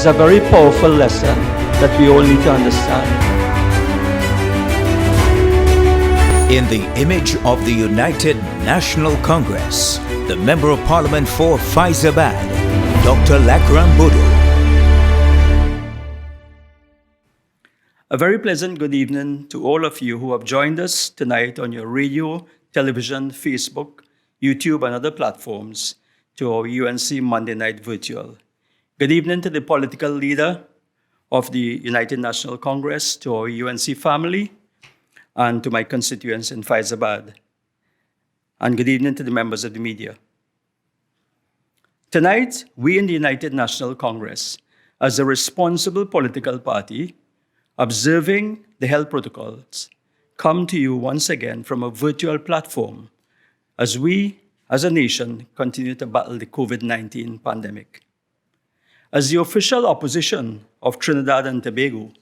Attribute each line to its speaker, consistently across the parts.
Speaker 1: is a very powerful lesson that we all need to understand.
Speaker 2: In the image of the United National Congress, the Member of Parliament for Faizabad, Dr. Lackram Bodoe.
Speaker 1: A very pleasant good evening to all of you who have joined us tonight on your radio, television, Facebook, YouTube, and other platforms to our UNC Monday Night Virtual. Good evening to the political leader of the United National Congress, to our UNC family, and to my constituents in Faizabad. And good evening to the members of the media. Tonight, we in the United National Congress, as a responsible political party, observing the health protocols, come to you once again from a virtual platform as we, as a nation, continue to battle the COVID-19 pandemic. As the official opposition of Trinidad and Tobago,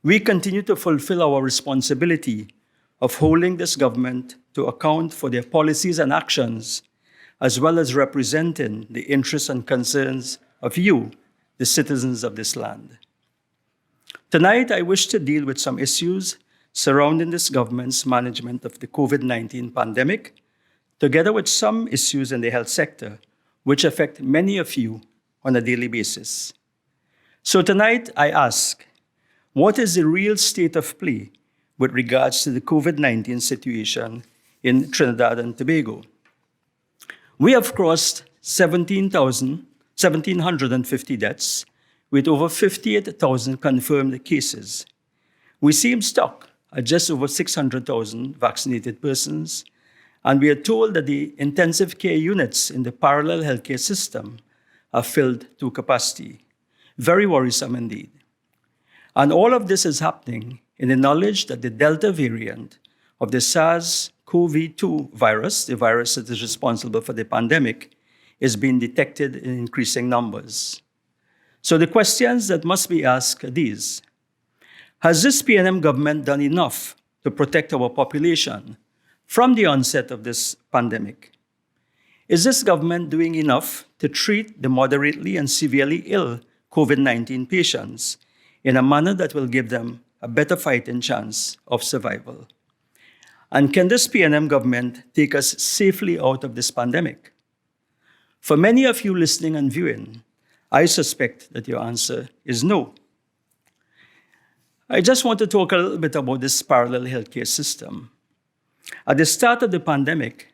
Speaker 1: we continue to fulfill our responsibility of holding this government to account for their policies and actions, as well as representing the interests and concerns of you, the citizens of this land. Tonight, I wish to deal with some issues surrounding this government's management of the COVID-19 pandemic, together with some issues in the health sector, which affect many of you on a daily basis. So tonight, I ask, what is the real state of play with regards to the COVID-19 situation in Trinidad and Tobago? We have crossed 1,750 deaths, with over 58,000 confirmed cases. We seem stuck at just over 600,000 vaccinated persons, and we are told that the intensive care units in the parallel healthcare system are filled to capacity. Very worrisome indeed. And all of this is happening in the knowledge that the Delta variant of the SARS-CoV-2 virus, the virus that is responsible for the pandemic, is being detected in increasing numbers. So the questions that must be asked are these. Has this PNM government done enough to protect our population from the onset of this pandemic? Is this government doing enough to treat the moderately and severely ill COVID-19 patients in a manner that will give them a better fighting chance of survival? And can this PNM government take us safely out of this pandemic? For many of you listening and viewing, I suspect that your answer is no. I just want to talk a little bit about this parallel healthcare system. At the start of the pandemic,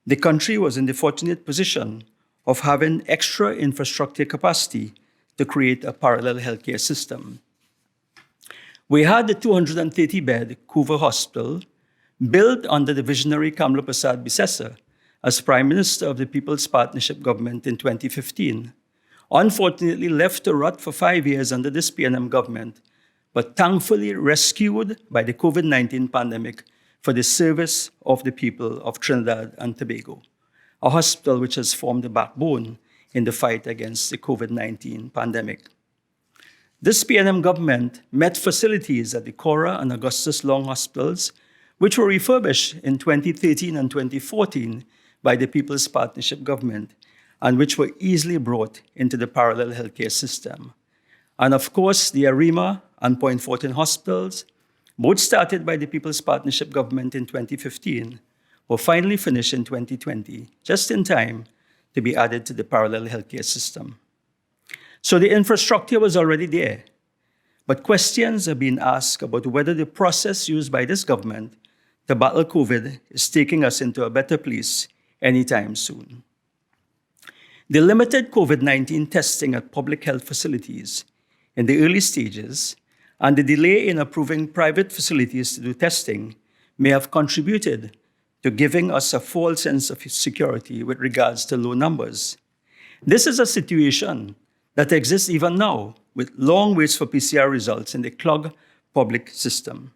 Speaker 1: the country was in the fortunate position of having extra infrastructure capacity to create a parallel healthcare system. We had the 230-bed Couva Hospital built under the visionary Kamla Prasad Bisesa as Prime Minister of the People's Partnership Government in 2015. Unfortunately left to rot for 5 years under this PNM government, but thankfully rescued by the COVID-19 pandemic for the service of the people of Trinidad and Tobago, a hospital which has formed the backbone in the fight against the COVID-19 pandemic. This PNM government met facilities at the Cora and Augustus Long hospitals, which were refurbished in 2013 and 2014 by the People's Partnership Government, and which were easily brought into the parallel healthcare system. And of course, the Arima and Point Fortin hospitals, both started by the People's Partnership Government in 2015, were finally finished in 2020, just in time to be added to the parallel healthcare system. So the infrastructure was already there, but questions are being asked about whether the process used by this government to battle COVID is taking us into a better place anytime soon. The limited COVID-19 testing at public health facilities in the early stages and the delay in approving private facilities to do testing may have contributed to giving us a false sense of security with regards to low numbers. This is a situation that exists even now, with long waits for PCR results in the clogged public system.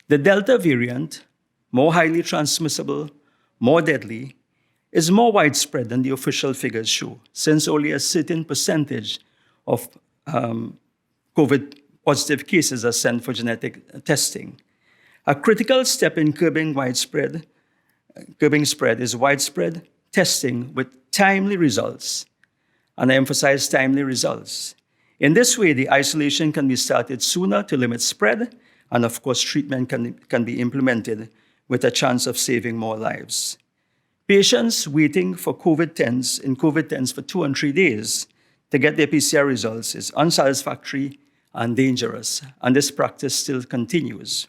Speaker 1: The Delta variant, more highly transmissible, more deadly, is more widespread than the official figures show, since only a certain percentage of COVID-positive cases are sent for genetic testing. A critical step in curbing spread is widespread testing with timely results, and I emphasize timely results, In this way, the isolation can be started sooner to limit spread, and of course, treatment can be implemented with a chance of saving more lives. Patients waiting for COVID-10s for 2 and 3 days to get their PCR results is unsatisfactory and dangerous, and this practice still continues.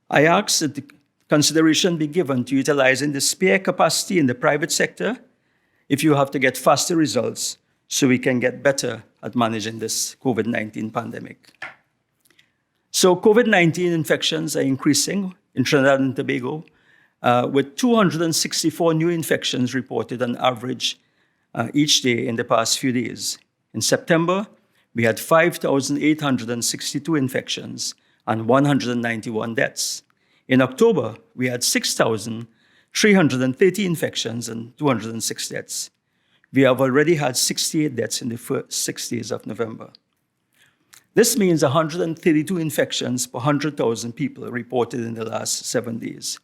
Speaker 1: I ask that the consideration be given to utilizing the spare capacity in the private sector if you have to get faster results so we can get better at managing this COVID-19 pandemic. So COVID-19 infections are increasing in Trinidad and Tobago, with 264 new infections reported on average each day in the past few days. In September, we had 5,862 infections and 191 deaths. In October, we had 6,330 infections and 206 deaths. We have already had 68 deaths in the first 6 days of November. This means 132 infections per 100,000 people reported in the last 7 days.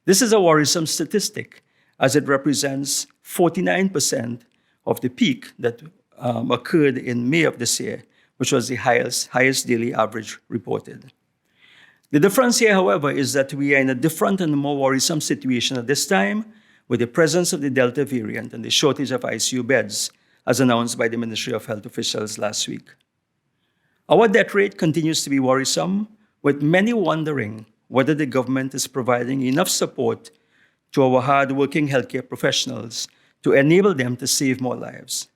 Speaker 1: This is a worrisome statistic, as it represents 49% of the peak that occurred in May of this year, which was the highest daily average reported. The difference here, however, is that we are in a different and more worrisome situation at this time with the presence of the Delta variant and the shortage of ICU beds, as announced by the Ministry of Health officials last week. Our death rate continues to be worrisome, with many wondering whether the government is providing enough support to our hard-working healthcare professionals to enable them to save more lives.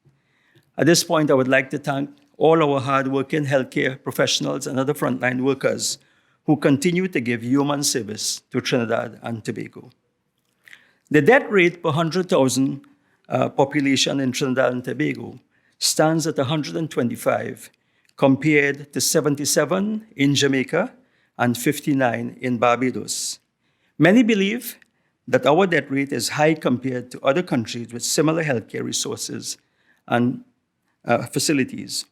Speaker 1: At this point, I would like to thank all our hard-working healthcare professionals and other frontline workers who continue to give human service to Trinidad and Tobago. The death rate per 100,000 population in Trinidad and Tobago stands at 125, compared to 77 in Jamaica and 59 in Barbados. Many believe that our death rate is high compared to other countries with similar healthcare resources and facilities.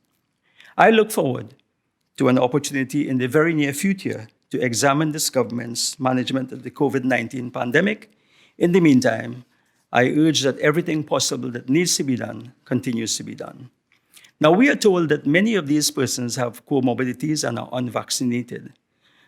Speaker 1: I look forward to an opportunity in the very near future to examine this government's management of the COVID-19 pandemic. In the meantime, I urge that everything possible that needs to be done continues to be done. Now, we are told that many of these persons have comorbidities and are unvaccinated.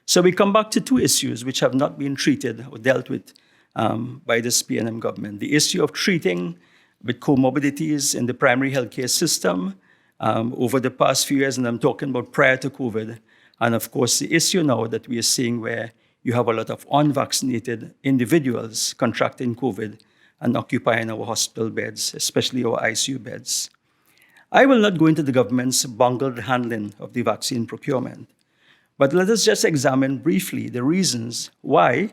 Speaker 1: So we come back to 2 issues which have not been treated or dealt with by this PNM government. The issue of treating with comorbidities in the primary healthcare system over the past few years, and I'm talking about prior to COVID, and of course the issue now that we are seeing where you have a lot of unvaccinated individuals contracting COVID and occupying our hospital beds, especially our ICU beds. I will not go into the government's bungled handling of the vaccine procurement, but let us just examine briefly the reasons why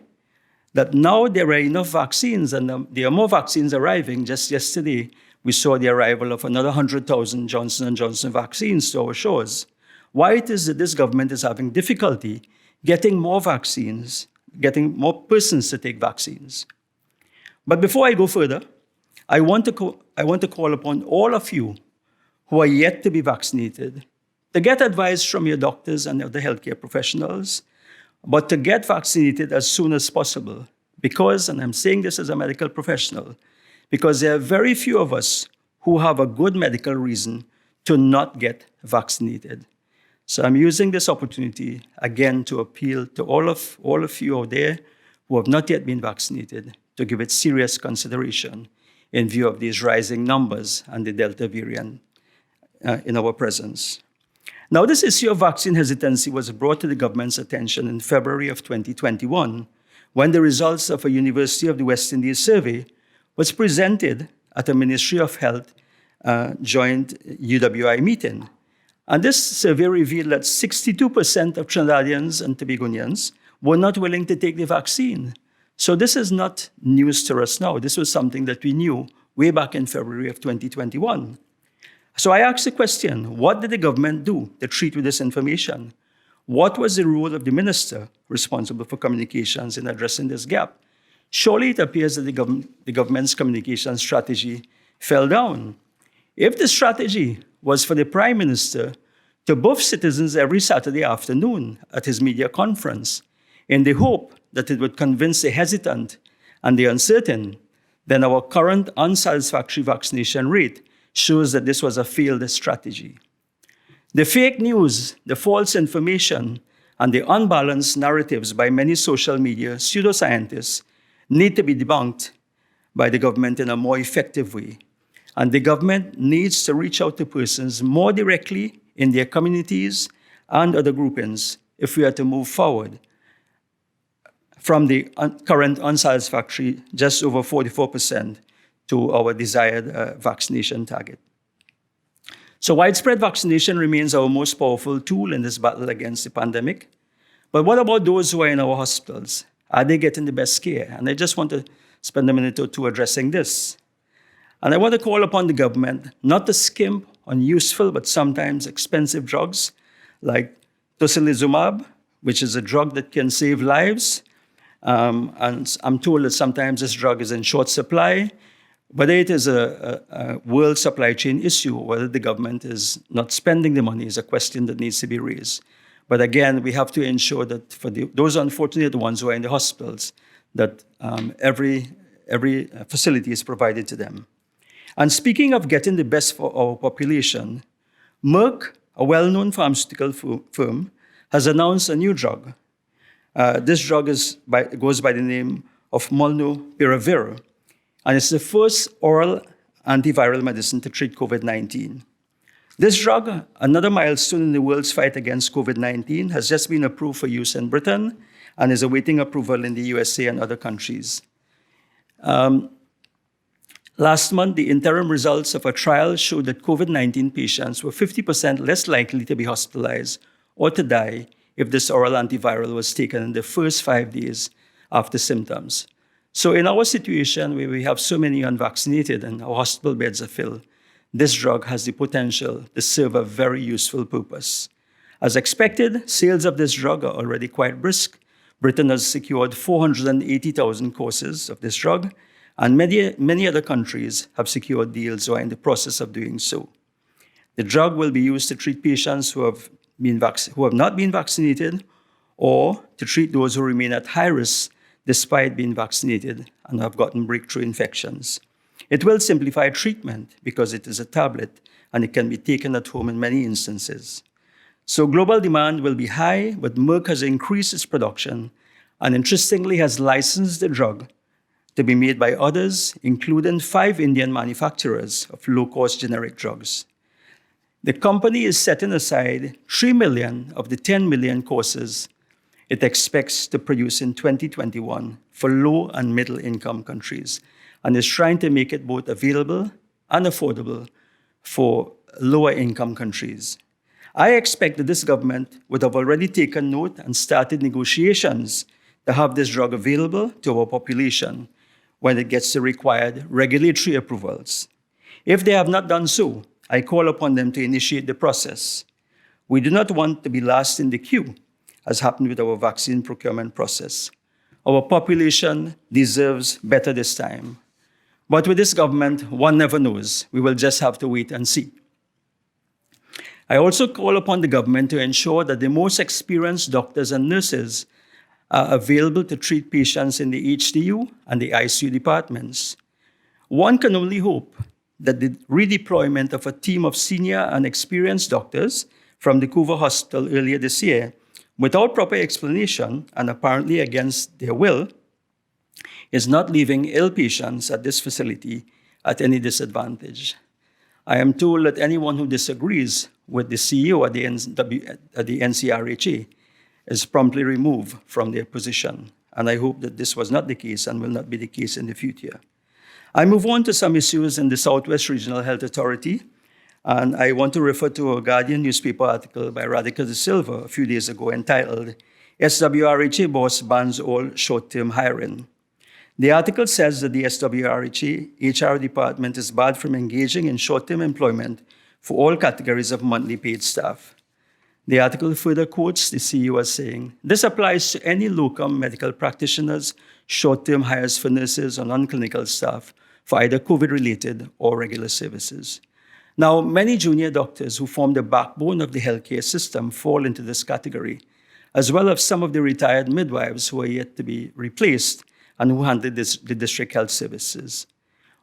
Speaker 1: that now there are enough vaccines and there are more vaccines arriving. Just yesterday, we saw the arrival of another 100,000 Johnson & Johnson vaccines to our shores. Why it is that this government is having difficulty getting more vaccines, getting more persons to take vaccines. But before I go further, I want to call upon all of you who are yet to be vaccinated to get advice from your doctors and other healthcare professionals, but to get vaccinated as soon as possible. Because, and I'm saying this as a medical professional, because there are very few of us who have a good medical reason to not get vaccinated. So I'm using this opportunity again to appeal to all of you out there who have not yet been vaccinated to give it serious consideration in view of these rising numbers and the Delta variant in our presence. Now, this issue of vaccine hesitancy was brought to the government's attention in February of 2021, when the results of a University of the West Indies survey was presented at a Ministry of Health joint UWI meeting. And this survey revealed that 62% of Trinidadians and Tobagonians were not willing to take the vaccine. So this is not news to us now. This was something that we knew way back in February of 2021. So I asked the question, what did the government do to treat with this information? What was the role of the minister responsible for communications in addressing this gap? Surely it appears that the government's communication strategy fell down. If the strategy was for the Prime Minister to buff citizens every Saturday afternoon at his media conference in the hope that it would convince the hesitant and the uncertain, then our current unsatisfactory vaccination rate shows that this was a failed strategy. The fake news, the false information, and the unbalanced narratives by many social media pseudoscientists need to be debunked by the government in a more effective way. And the government needs to reach out to persons more directly in their communities and other groupings if we are to move forward from the current unsatisfactory just over 44% to our desired vaccination target. So widespread vaccination remains our most powerful tool in this battle against the pandemic. But what about those who are in our hospitals? Are they getting the best care? And I just want to spend a minute or two addressing this. And I want to call upon the government not to skimp on useful but sometimes expensive drugs like tocilizumab, which is a drug that can save lives. And I'm told that sometimes this drug is in short supply. Whether it is a world supply chain issue, whether the government is not spending the money is a question that needs to be raised. But again, we have to ensure that for those unfortunate ones who are in the hospitals, that every facility is provided to them. And speaking of getting the best for our population, Merck, a well-known pharmaceutical firm, has announced a new drug. This drug goes by the name of molnupiravir, and it's the first oral antiviral medicine to treat COVID-19. This drug, another milestone in the world's fight against COVID-19, has just been approved for use in Britain and is awaiting approval in the USA and other countries. Last month, the interim results of a trial showed that COVID-19 patients were 50% less likely to be hospitalized or to die if this oral antiviral was taken in the first 5 days after symptoms. So in our situation where we have so many unvaccinated and our hospital beds are filled, this drug has the potential to serve a very useful purpose. As expected, sales of this drug are already quite brisk. Britain has secured 480,000 courses of this drug, and many other countries have secured deals or are in the process of doing so. The drug will be used to treat patients who have not been vaccinated or to treat those who remain at high risk despite being vaccinated and have gotten breakthrough infections. It will simplify treatment because it is a tablet and it can be taken at home in many instances. So global demand will be high, but Merck has increased its production and interestingly has licensed the drug to be made by others, including 5 Indian manufacturers of low-cost generic drugs. The company is setting aside 3 million of the 10 million courses it expects to produce in 2021 for low and middle income countries, and is trying to make it both available and affordable for lower income countries. I expect that this government would have already taken note and started negotiations to have this drug available to our population when it gets the required regulatory approvals. If they have not done so, I call upon them to initiate the process. We do not want to be last in the queue, as happened with our vaccine procurement process. Our population deserves better this time. But with this government, one never knows. We will just have to wait and see. I also call upon the government to ensure that the most experienced doctors and nurses are available to treat patients in the HDU and the ICU departments. One can only hope that the redeployment of a team of senior and experienced doctors from the Couva Hospital earlier this year, without proper explanation and apparently against their will, is not leaving ill patients at this facility at any disadvantage. I am told that anyone who disagrees with the CEO at the NCRHA is promptly removed from their position. And I hope that this was not the case and will not be the case in the future. I move on to some issues in the Southwest Regional Health Authority. And I want to refer to a Guardian newspaper article by Radhika De Silva a few days ago entitled, SWRHA Boss Bans All Short-Term Hiring. The article says that the SWRHA HR department is barred from engaging in short-term employment for all categories of monthly paid staff. The article further quotes the CEO as saying, this applies to any locum medical practitioners, short-term hires for nurses or non-clinical staff for either COVID-related or regular services. Now, many junior doctors who form the backbone of the healthcare system fall into this category, as well as some of the retired midwives who are yet to be replaced and who handle the district health services.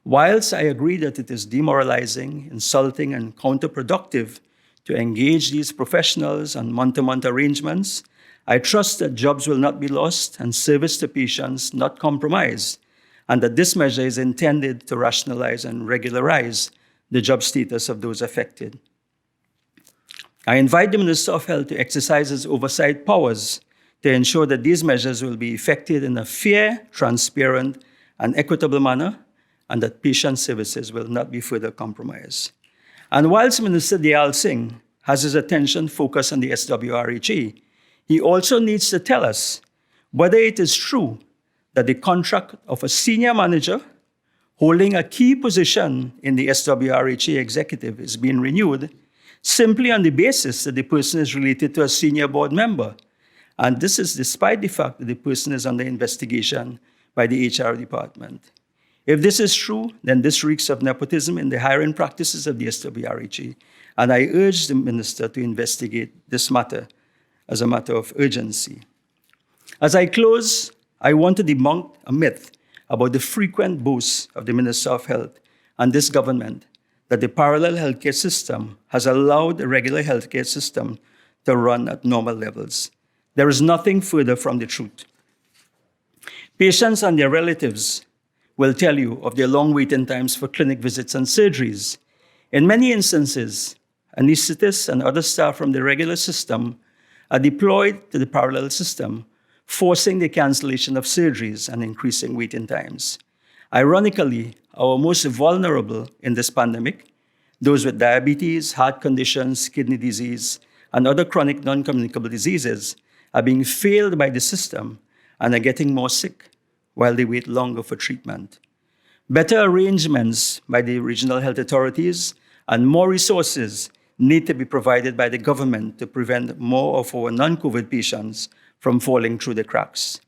Speaker 1: Whilst I agree that it is demoralizing, insulting, and counterproductive to engage these professionals on month-to-month arrangements, I trust that jobs will not be lost and service to patients not compromised, and that this measure is intended to rationalize and regularize the job status of those affected. I invite the Minister of Health to exercise his oversight powers to ensure that these measures will be effected in a fair, transparent, and equitable manner, and that patient services will not be further compromised. And whilst Minister Dayal Singh has his attention focused on the SWRHA, he also needs to tell us whether it is true that the contract of a senior manager holding a key position in the SWRHA executive is being renewed simply on the basis that the person is related to a senior board member. And this is despite the fact that the person is under investigation by the HR department. If this is true, then this reeks of nepotism in the hiring practices of the SWRHA, and I urge the Minister to investigate this matter as a matter of urgency. As I close, I want to debunk a myth about the frequent boasts of the Minister of Health and this government that the parallel healthcare system has allowed the regular healthcare system to run at normal levels. There is nothing further from the truth. Patients and their relatives will tell you of their long waiting times for clinic visits and surgeries. In many instances, anesthetists and other staff from the regular system are deployed to the parallel system, forcing the cancellation of surgeries and increasing waiting times. Ironically, our most vulnerable in this pandemic, those with diabetes, heart conditions, kidney disease, and other chronic non-communicable diseases, are being failed by the system and are getting more sick while they wait longer for treatment. Better arrangements by the regional health authorities and more resources need to be provided by the government to prevent more of our non-COVID patients from falling through the cracks.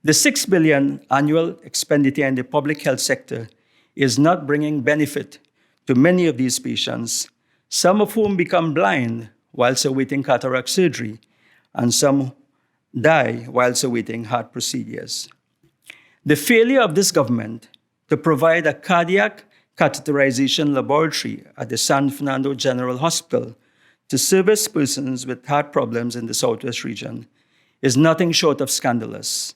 Speaker 1: The $6 billion annual expenditure in the public health sector is not bringing benefit to many of these patients, some of whom become blind whilst awaiting cataract surgery, and some die whilst awaiting heart procedures. The failure of this government to provide a cardiac catheterization laboratory at the San Fernando General Hospital to service persons with heart problems in the Southwest region is nothing short of scandalous.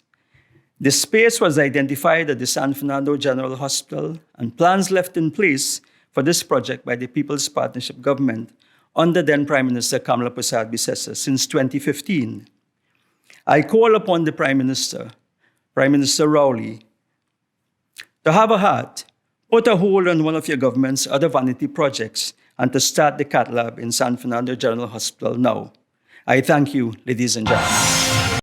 Speaker 1: The space was identified at the San Fernando General Hospital and plans left in place for this project by the People's Partnership Government under then Prime Minister Kamala Persad-Bissessar since 2015. I call upon the Prime Minister Rowley, to have a heart, put a hold on one of your government's other vanity projects and to start the cath lab in San Fernando General Hospital now. I thank you, ladies and gentlemen.